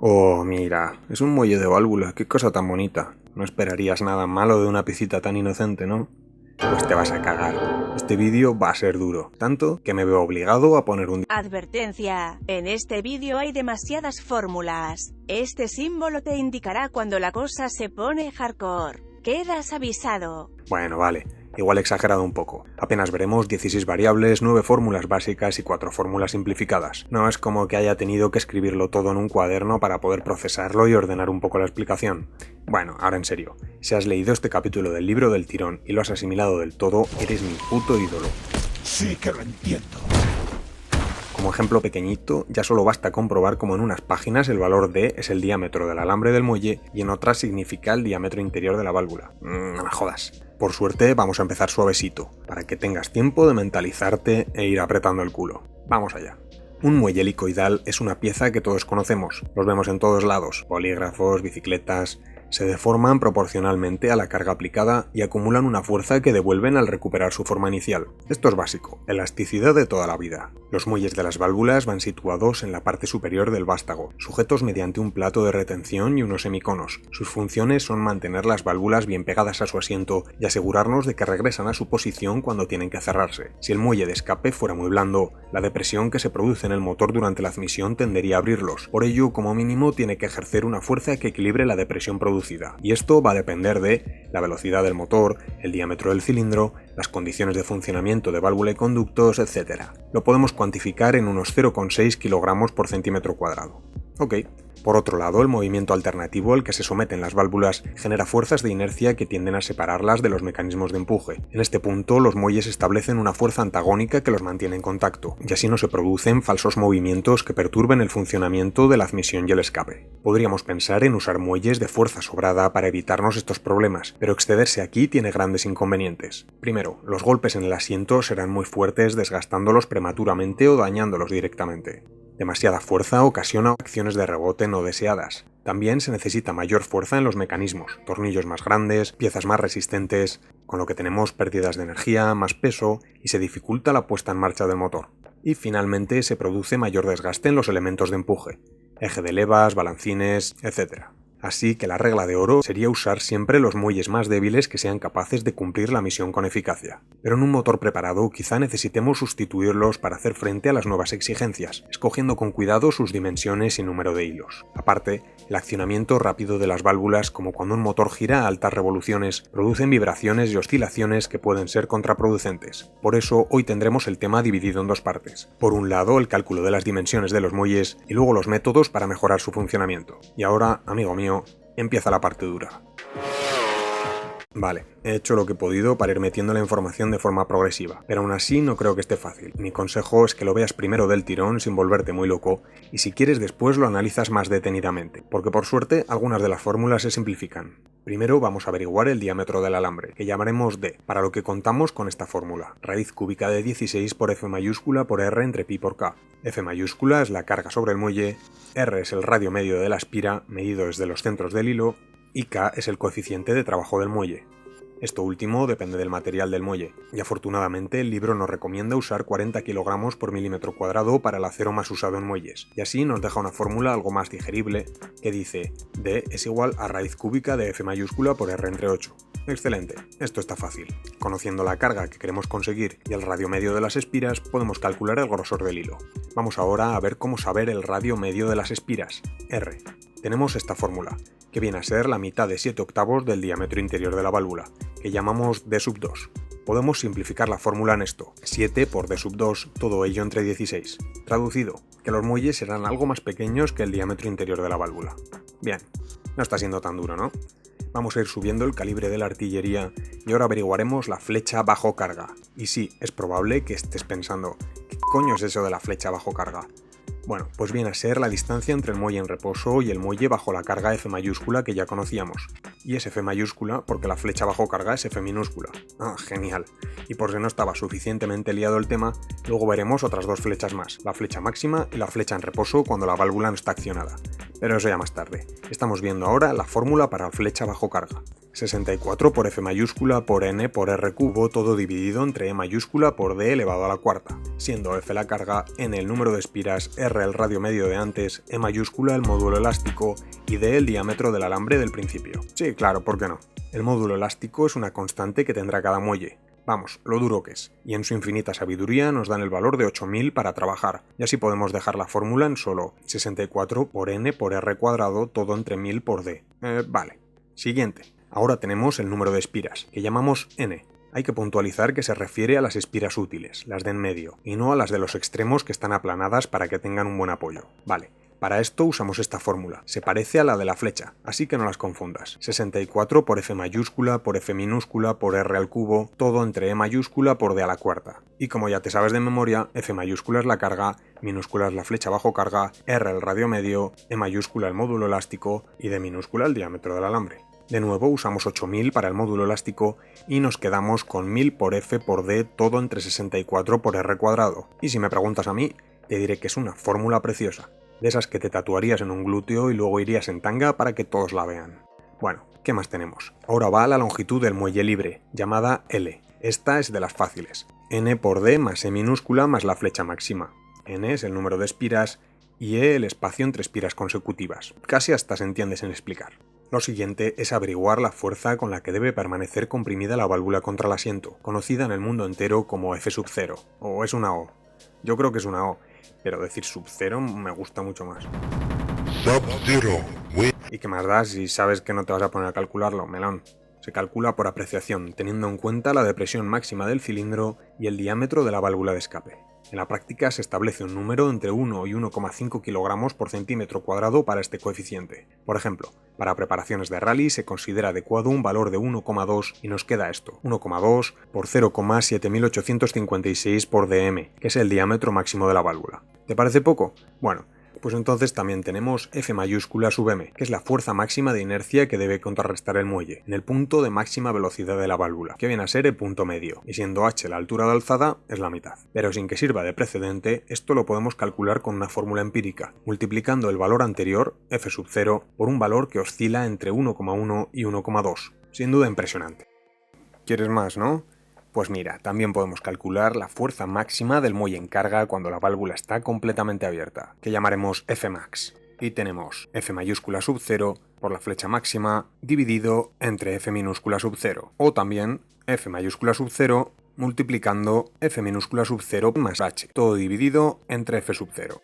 Oh, mira, es un muelle de válvula, qué cosa tan bonita. No esperarías nada malo de una piecita tan inocente, ¿no? Pues te vas a cagar. Este vídeo va a ser duro, tanto que me veo obligado a poner un... Advertencia: en este vídeo hay demasiadas fórmulas. Este símbolo te indicará cuando la cosa se pone hardcore. Quedas avisado. Bueno, vale, igual he exagerado un poco. Apenas veremos 16 variables, 9 fórmulas básicas y 4 fórmulas simplificadas. No es como que haya tenido que escribirlo todo en un cuaderno para poder procesarlo y ordenar un poco la explicación. Bueno, ahora en serio, si has leído este capítulo del libro del tirón y lo has asimilado del todo, eres mi puto ídolo. Sí que lo entiendo. Como ejemplo pequeñito, ya solo basta comprobar cómo en unas páginas el valor D es el diámetro del alambre del muelle y en otras significa el diámetro interior de la válvula. No me jodas. Por suerte vamos a empezar suavecito, para que tengas tiempo de mentalizarte e ir apretando el culo. Vamos allá. Un muelle helicoidal es una pieza que todos conocemos, los vemos en todos lados, bolígrafos, bicicletas... Se deforman proporcionalmente a la carga aplicada y acumulan una fuerza que devuelven al recuperar su forma inicial. Esto es básico, elasticidad de toda la vida. Los muelles de las válvulas van situados en la parte superior del vástago, sujetos mediante un plato de retención y unos semiconos. Sus funciones son mantener las válvulas bien pegadas a su asiento y asegurarnos de que regresan a su posición cuando tienen que cerrarse. Si el muelle de escape fuera muy blando, la depresión que se produce en el motor durante la admisión tendería a abrirlos. Por ello, como mínimo, tiene que ejercer una fuerza que equilibre la depresión producida. Y esto va a depender de la velocidad del motor, el diámetro del cilindro, las condiciones de funcionamiento de válvula y conductos, etc. Lo podemos cuantificar en unos 0,6 kg por centímetro cuadrado. Ok. Por otro lado, el movimiento alternativo al que se someten las válvulas genera fuerzas de inercia que tienden a separarlas de los mecanismos de empuje. En este punto, los muelles establecen una fuerza antagónica que los mantiene en contacto, y así no se producen falsos movimientos que perturben el funcionamiento de la admisión y el escape. Podríamos pensar en usar muelles de fuerza sobrada para evitarnos estos problemas, pero excederse aquí tiene grandes inconvenientes. Primero, los golpes en el asiento serán muy fuertes, desgastándolos prematuramente o dañándolos directamente. Demasiada fuerza ocasiona acciones de rebote no deseadas. También se necesita mayor fuerza en los mecanismos, tornillos más grandes, piezas más resistentes, con lo que tenemos pérdidas de energía, más peso y se dificulta la puesta en marcha del motor. Y finalmente se produce mayor desgaste en los elementos de empuje, eje de levas, balancines, etc. Así que la regla de oro sería usar siempre los muelles más débiles que sean capaces de cumplir la misión con eficacia. Pero en un motor preparado quizá necesitemos sustituirlos para hacer frente a las nuevas exigencias, escogiendo con cuidado sus dimensiones y número de hilos. Aparte, el accionamiento rápido de las válvulas, como cuando un motor gira a altas revoluciones, producen vibraciones y oscilaciones que pueden ser contraproducentes. Por eso hoy tendremos el tema dividido en dos partes. Por un lado, el cálculo de las dimensiones de los muelles y luego los métodos para mejorar su funcionamiento. Y ahora, amigo mío, empieza la parte dura. Vale, he hecho lo que he podido para ir metiendo la información de forma progresiva, pero aún así no creo que esté fácil. Mi consejo es que lo veas primero del tirón sin volverte muy loco, y si quieres después lo analizas más detenidamente, porque por suerte algunas de las fórmulas se simplifican. Primero vamos a averiguar el diámetro del alambre, que llamaremos D, para lo que contamos con esta fórmula. Raíz cúbica de 16 por F mayúscula por R entre pi por K. F mayúscula es la carga sobre el muelle, R es el radio medio de la espira, medido desde los centros del hilo, y K es el coeficiente de trabajo del muelle. Esto último depende del material del muelle, y afortunadamente el libro nos recomienda usar 40 kg por milímetro cuadrado para el acero más usado en muelles, y así nos deja una fórmula algo más digerible que dice D es igual a raíz cúbica de F mayúscula por R entre 8. Excelente, esto está fácil. Conociendo la carga que queremos conseguir y el radio medio de las espiras, podemos calcular el grosor del hilo. Vamos ahora a ver cómo saber el radio medio de las espiras, R. Tenemos esta fórmula, que viene a ser la mitad de 7 octavos del diámetro interior de la válvula, que llamamos D sub 2. Podemos simplificar la fórmula en esto, 7 por D sub 2, todo ello entre 16. Traducido, que los muelles serán algo más pequeños que el diámetro interior de la válvula. Bien, no está siendo tan duro, ¿no? Vamos a ir subiendo el calibre de la artillería y ahora averiguaremos la flecha bajo carga. Y sí, es probable que estés pensando, ¿qué coño es eso de la flecha bajo carga? Bueno, pues viene a ser la distancia entre el muelle en reposo y el muelle bajo la carga F mayúscula que ya conocíamos. Y es F mayúscula porque la flecha bajo carga es F minúscula. Ah, genial. Y por si no estaba suficientemente liado el tema, luego veremos otras dos flechas más, la flecha máxima y la flecha en reposo cuando la válvula no está accionada. pero eso ya más tarde. Estamos viendo ahora la fórmula para flecha bajo carga. 64 por F mayúscula por N por R cubo, todo dividido entre E mayúscula por D elevado a la cuarta, siendo F la carga, N el número de espiras, R el radio medio de antes, E mayúscula el módulo elástico y D el diámetro del alambre del principio. Sí, claro, ¿por qué no? El módulo elástico es una constante que tendrá cada muelle. Vamos, lo duro que es, y en su infinita sabiduría nos dan el valor de 8000 para trabajar, y así podemos dejar la fórmula en solo 64 por N por R cuadrado, todo entre 1000 por D. Vale. Siguiente. Ahora tenemos el número de espiras, que llamamos N. Hay que puntualizar que se refiere a las espiras útiles, las de en medio, y no a las de los extremos que están aplanadas para que tengan un buen apoyo. Vale. Para esto usamos esta fórmula, se parece a la de la flecha, así que no las confundas. 64 por F mayúscula por F minúscula por R al cubo, todo entre E mayúscula por D a la cuarta. Y como ya te sabes de memoria, F mayúscula es la carga, minúscula es la flecha bajo carga, R el radio medio, E mayúscula el módulo elástico y D minúscula el diámetro del alambre. De nuevo usamos 8000 para el módulo elástico y nos quedamos con 1000 por F por D, todo entre 64 por R cuadrado. Y si me preguntas a mí, te diré que es una fórmula preciosa, de esas que te tatuarías en un glúteo y luego irías en tanga para que todos la vean. Bueno, ¿qué más tenemos? Ahora va la longitud del muelle libre, llamada L. Esta es de las fáciles. N por D más E minúscula más la flecha máxima. N es el número de espiras y E el espacio entre espiras consecutivas. Casi hasta se entiende sin explicar. Lo siguiente es averiguar la fuerza con la que debe permanecer comprimida la válvula contra el asiento, conocida en el mundo entero como F sub 0, o es una O. Yo creo que es una O, pero decir sub 0 me gusta mucho más. ¿Y qué más da si sabes que no te vas a poner a calcularlo, melón? Se calcula por apreciación, teniendo en cuenta la depresión máxima del cilindro y el diámetro de la válvula de escape. En la práctica se establece un número entre 1 y 1,5 kilogramos por centímetro cuadrado para este coeficiente. Por ejemplo, para preparaciones de rally se considera adecuado un valor de 1,2 y nos queda esto, 1,2 por 0,7856 por dm, que es el diámetro máximo de la válvula. ¿Te parece poco? Bueno, pues entonces también tenemos F mayúscula sub m, que es la fuerza máxima de inercia que debe contrarrestar el muelle, en el punto de máxima velocidad de la válvula, que viene a ser el punto medio, y siendo h la altura de alzada, es la mitad. Pero sin que sirva de precedente, esto lo podemos calcular con una fórmula empírica, multiplicando el valor anterior, F sub 0, por un valor que oscila entre 1,1 y 1,2. Sin duda impresionante. ¿Quieres más, no? Pues mira, también podemos calcular la fuerza máxima del muelle en carga cuando la válvula está completamente abierta, que llamaremos Fmax. Y tenemos F mayúscula sub 0 por la flecha máxima dividido entre F minúscula sub 0. O también F mayúscula sub 0 multiplicando F minúscula sub 0 más H, todo dividido entre F sub 0.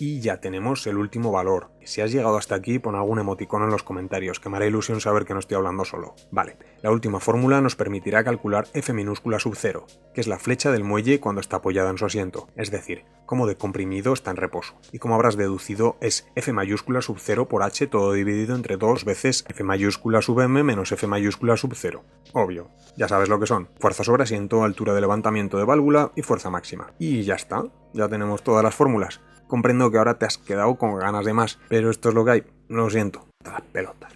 Y ya tenemos el último valor. Si has llegado hasta aquí, pon algún emoticono en los comentarios, que me hará ilusión saber que no estoy hablando solo. Vale, la última fórmula nos permitirá calcular F minúscula sub 0, que es la flecha del muelle cuando está apoyada en su asiento, es decir, cómo de comprimido está en reposo. Y como habrás deducido, es F mayúscula sub 0 por H, todo dividido entre 2 veces F mayúscula sub m menos F mayúscula sub 0. Obvio, ya sabes lo que son. Fuerza sobre asiento, altura de levantamiento de válvula y fuerza máxima. Y ya está, ya tenemos todas las fórmulas. Comprendo que ahora te has quedado con ganas de más, pero esto es lo que hay. Lo siento. Las pelotas.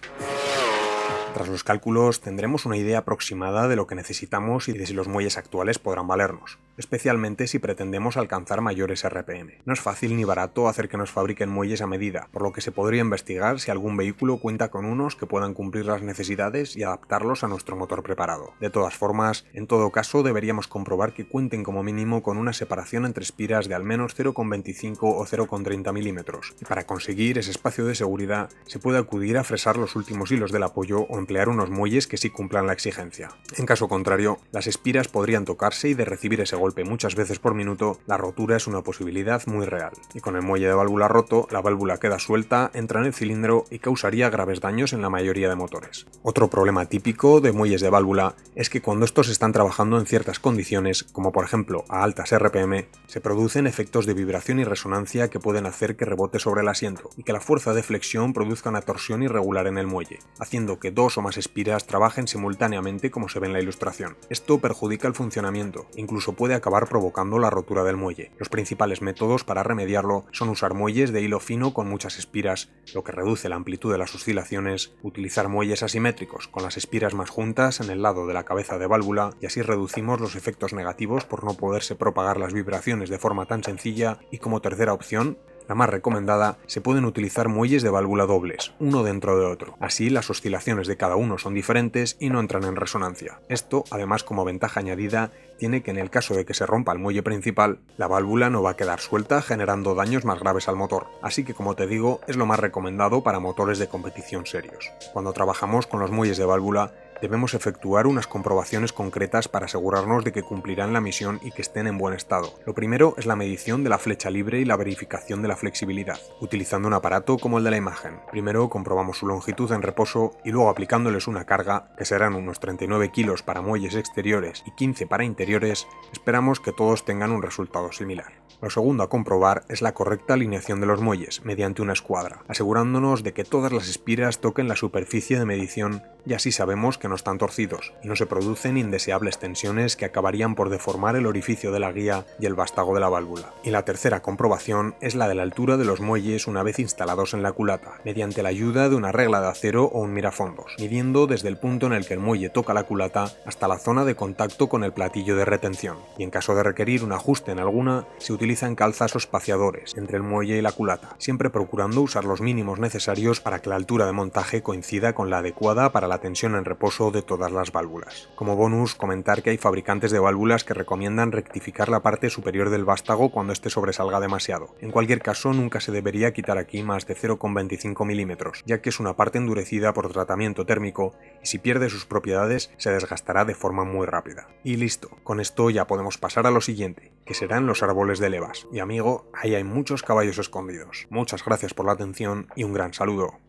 Tras los cálculos tendremos una idea aproximada de lo que necesitamos y de si los muelles actuales podrán valernos, especialmente si pretendemos alcanzar mayores RPM. No es fácil ni barato hacer que nos fabriquen muelles a medida, por lo que se podría investigar si algún vehículo cuenta con unos que puedan cumplir las necesidades y adaptarlos a nuestro motor preparado. De todas formas, en todo caso deberíamos comprobar que cuenten como mínimo con una separación entre espiras de al menos 0,25 o 0,30 milímetros. Y para conseguir ese espacio de seguridad se puede acudir a fresar los últimos hilos del apoyo o emplear unos muelles que sí cumplan la exigencia. En caso contrario, las espiras podrían tocarse y de recibir ese golpe muchas veces por minuto, la rotura es una posibilidad muy real. Y con el muelle de válvula roto, la válvula queda suelta, entra en el cilindro y causaría graves daños en la mayoría de motores. Otro problema típico de muelles de válvula es que cuando estos están trabajando en ciertas condiciones, como por ejemplo a altas RPM, se producen efectos de vibración y resonancia que pueden hacer que rebote sobre el asiento y que la fuerza de flexión produzca una torsión irregular en el muelle, haciendo que dos o más espiras trabajen simultáneamente como se ve en la ilustración. Esto perjudica el funcionamiento, incluso puede acabar provocando la rotura del muelle. Los principales métodos para remediarlo son usar muelles de hilo fino con muchas espiras, lo que reduce la amplitud de las oscilaciones, utilizar muelles asimétricos con las espiras más juntas en el lado de la cabeza de válvula y así reducimos los efectos negativos por no poderse propagar las vibraciones de forma tan sencilla y como tercera opción, la más recomendada, se pueden utilizar muelles de válvula dobles, uno dentro de otro. Así las oscilaciones de cada uno son diferentes y no entran en resonancia. Esto, además, como ventaja añadida, tiene que en el caso de que se rompa el muelle principal, la válvula no va a quedar suelta generando daños más graves al motor. Así que, como te digo, es lo más recomendado para motores de competición serios. Cuando trabajamos con los muelles de válvula, debemos efectuar unas comprobaciones concretas para asegurarnos de que cumplirán la misión y que estén en buen estado. Lo primero es la medición de la flecha libre y la verificación de la flexibilidad, utilizando un aparato como el de la imagen. Primero comprobamos su longitud en reposo y luego aplicándoles una carga, que serán unos 39 kilos para muelles exteriores y 15 para interiores, esperamos que todos tengan un resultado similar. Lo segundo a comprobar es la correcta alineación de los muelles mediante una escuadra, asegurándonos de que todas las espiras toquen la superficie de medición y así sabemos que no están torcidos y no se producen indeseables tensiones que acabarían por deformar el orificio de la guía y el vástago de la válvula. Y la tercera comprobación es la de la altura de los muelles una vez instalados en la culata, mediante la ayuda de una regla de acero o un mirafondos, midiendo desde el punto en el que el muelle toca la culata hasta la zona de contacto con el platillo de retención. Y en caso de requerir un ajuste en alguna, se utilizan calzas o espaciadores entre el muelle y la culata, siempre procurando usar los mínimos necesarios para que la altura de montaje coincida con la adecuada para la tensión en reposo de todas las válvulas. Como bonus, comentar que hay fabricantes de válvulas que recomiendan rectificar la parte superior del vástago cuando este sobresalga demasiado. En cualquier caso, nunca se debería quitar aquí más de 0,25 milímetros, ya que es una parte endurecida por tratamiento térmico y si pierde sus propiedades se desgastará de forma muy rápida. Y listo, con esto ya podemos pasar a lo siguiente, que serán los árboles de levas. Y amigo, ahí hay muchos caballos escondidos. Muchas gracias por la atención y un gran saludo.